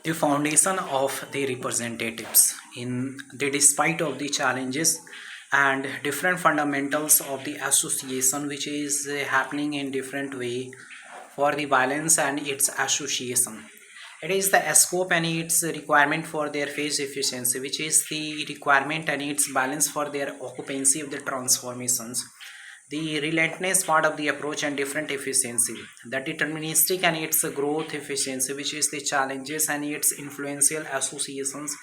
the foundation of the representatives in the despite of the challenges and different fundamentals of the association which is happening in different way for the violence and its association. It is the scope and its requirement for their phase efficiency, which is the requirement and its balance for their occupancy of the transformations, the relentless part of the approach and different efficiency, the deterministic and its growth efficiency, which is the challenges and its influential associations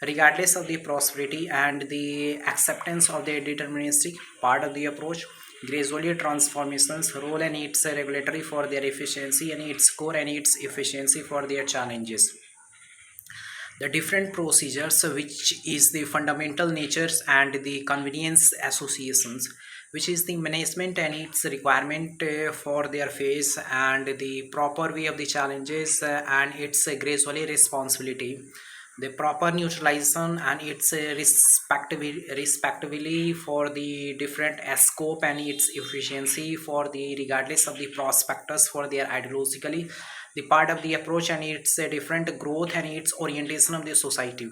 regardless of the prosperity, and the acceptance of the deterministic part of the approach, gradually transformations role and its regulatory for their efficiency and its core and its efficiency for their challenges, the different procedures which is the fundamental natures and the convenience associations, which is the management and its requirement for their phase and the proper way of the challenges and its gradually responsibility, the proper neutralization and its respectively for the different scope and its efficiency for the regardless of the prospectus for their ideologically, the part of the approach and its different growth and its orientation of the society,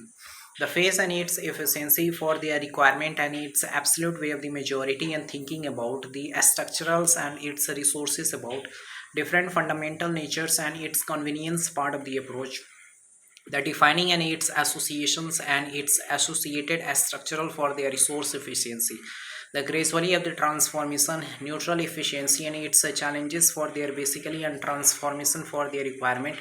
the phase and its efficiency for their requirement and its absolute way of the majority, and thinking about the structurals and its resources about different fundamental natures and its convenience part of the approach, the defining and its associations and its associated as structural for their resource efficiency, the gradually of the transformation neutral efficiency and its challenges for their basically and transformation for their requirement,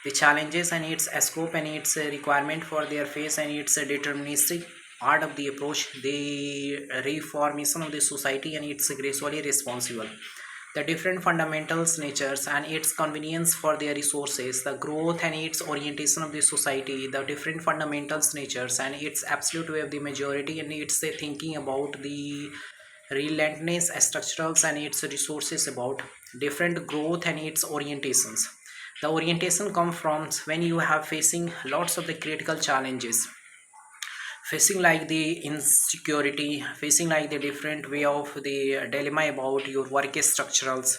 the challenges and its scope and its requirement for their phase and its deterministic part of the approach, the reformation of the society and its gradually responsible, the different fundamentals natures and its convenience for their resources, the growth and its orientation of the society, the different fundamentals natures and its absolute way of the majority, and its thinking about the relentless structurals and its resources about different growth and its orientations. The orientation comes from when you have facing lots of the critical challenges, facing like the insecurity, facing like the different way of the dilemma about your work structurals,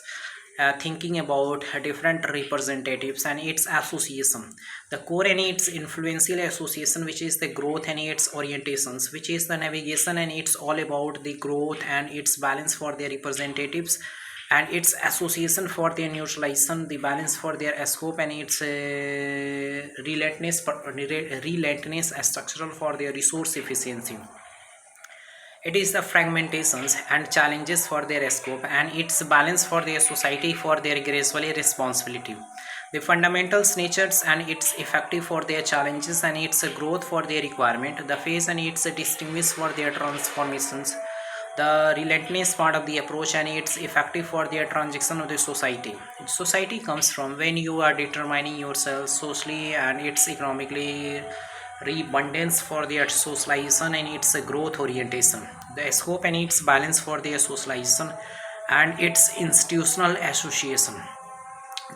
thinking about different representatives and its association, the core and its influential association, which is the growth and its orientations, which is the navigation and it's all about the growth and its balance for their representatives and its association for their neutralization, the balance for their scope and its relentless structural for their resource efficiency. It is the fragmentations and challenges for their scope and its balance for their society for their gracefully responsibility, the fundamentals natures and its effective for their challenges and its growth for their requirement, the phase and its distinguish for their transformations, the relentless part of the approach and it's effective for their transaction of the society. Society comes from when you are determining yourself socially and it's economically rebundance for their socialization and its growth orientation, the scope and its balance for their socialization and its institutional association,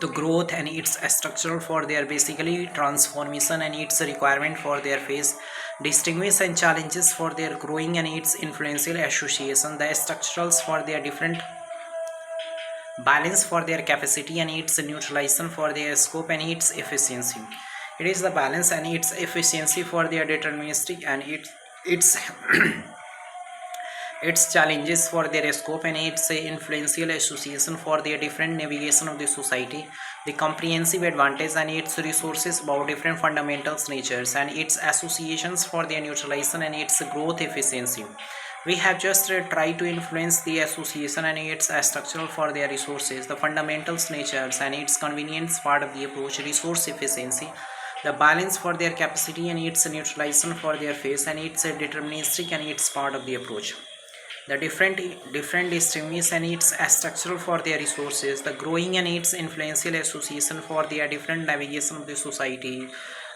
the growth and its structural for their basically transformation and its requirement for their phase, distinguish and challenges for their growing and its influential association, the structurals for their different balance for their capacity and its neutralization for their scope and its efficiency. It is the balance and its efficiency for their deterministic and its its challenges for their scope and its influential association for their different navigation of the society, the comprehensive advantage and its resources about different fundamentals natures and its associations for their neutralization and its growth efficiency. We have just tried to influence the association and its structural for their resources, the fundamentals natures and its convenience part of the approach, resource efficiency, the balance for their capacity and its neutralization for their phase and its deterministic and its part of the approach, the different distinguish and its structural for their resources, the growing and its influential association for their different navigation of the society,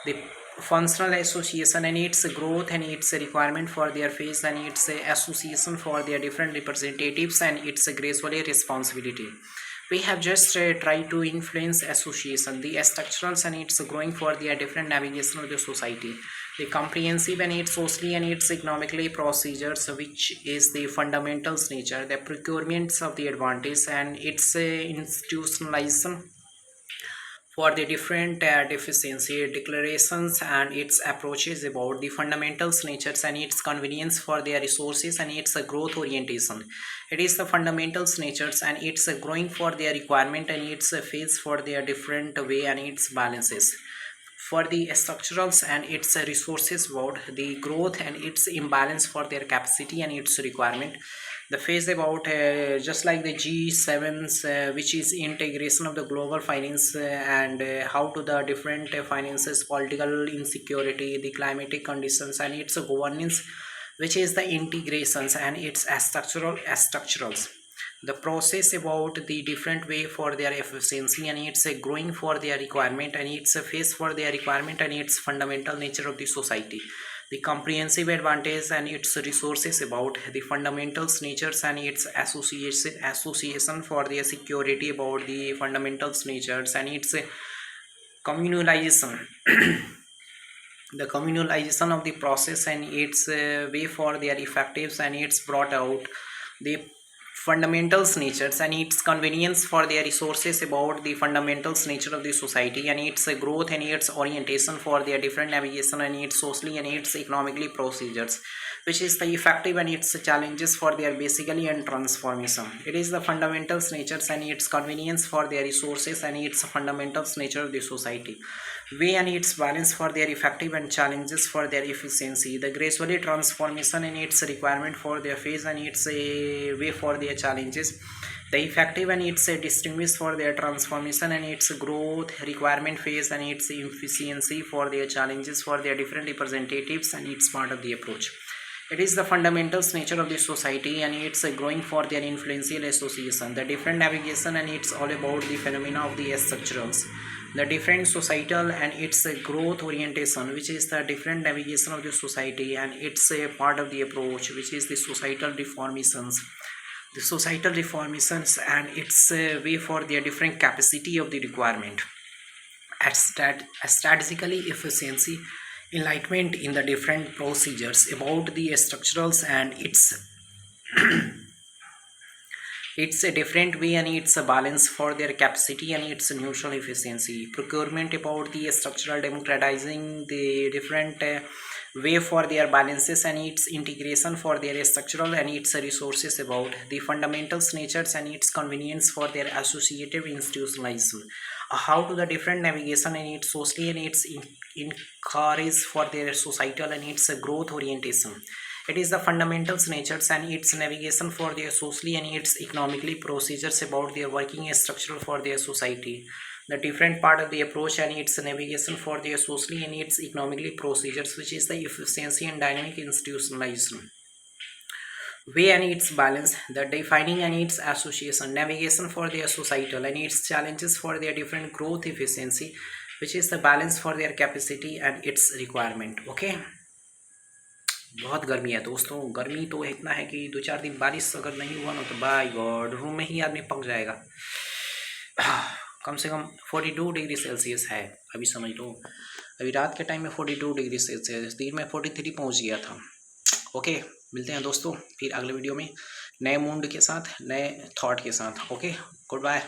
the functional association and its growth and its requirement for their phase and its association for their different representatives and its gracefully responsibility. We have just tried to influence association, the structurals and its growing for their different navigation of the society, the comprehensive and its socially and its economically procedures, which is the fundamentals nature, the procurements of the advantage and its institutionalization for the different deficiency declarations and its approaches about the fundamentals natures and its convenience for their resources and its growth orientation. It is the fundamentals natures and its growing for their requirement and its phase for their different way and its balances for the structurals and its resources about the growth and its imbalance for their capacity and its requirement. The phase about just like the G7s, which is integration of the global finance and how to the different finances, political insecurity, the climatic conditions and its governance, which is the integrations and its structurals. The process about the different way for their efficiency and its growing for their requirement and its phase for their requirement and its fundamental nature of the society. The comprehensive advantage and its resources about the fundamentals natures and its association for their security about the fundamentals natures and its communalization. The communalization of the process and its way for their effectives and it's brought out the fundamentals natures and its convenience for their resources about the fundamentals nature of the society and its growth and its orientation for their different navigation and its socially and its economically procedures, which is the effective and its challenges for their basically and transformation. It is the fundamentals natures and its convenience for their resources and its fundamentals nature of the society, way and its balance for their effective and challenges for their efficiency, the gradually transformation and its requirement for their phase and its way for their challenges, the effective and its distinguished for their transformation and its growth requirement phase and its efficiency for their challenges for their different representatives and its part of the approach. It is the fundamentals nature of the society and it's growing for their influential association, the different navigation and it's all about the phenomena of the structurals, the different societal and its growth orientation, which is the different navigation of the society and it's a part of the approach, which is the societal reformations, and its way for their different capacity of the requirement at strategically efficiency enlightenment in the different procedures about the structurals and it's a different way and it's a balance for their capacity and its neutral efficiency procurement about the structural democratizing the different way for their balances and its integration for their structural and its resources about the fundamentals natures and its convenience for their associative institutionalization, how to the different navigation and its socially and its encourage for their societal and its growth orientation. It is the fundamentals natures and its navigation for their socially and its economically procedures about their working structural for their society, the different part of the approach and its navigation for their socially and its economically procedures, which is the efficiency and dynamic institutionalization, way and its balance, the defining and its association, navigation for their societal and its challenges for their different growth efficiency, which is the balance for their capacity and its requirement. Okay, बहुत गर्मी है दोस्तों, गर्मी तो इतना है कि 2-4 दिन बारिश अगर नहीं हुआ ना तो बाय गॉड रूम में ही आदमी पक जाएगा। कम से कम 42 डिग्री सेल्सियस है अभी, समझ लो अभी रात के टाइम में 42 डिग्री सेल्सियस, दिन में 43 पहुंच गया था। ओके, मिलते हैं दोस्तों फिर अगले वीडियो में नए मूड के साथ, नए थॉट के साथ। Okay, good bye.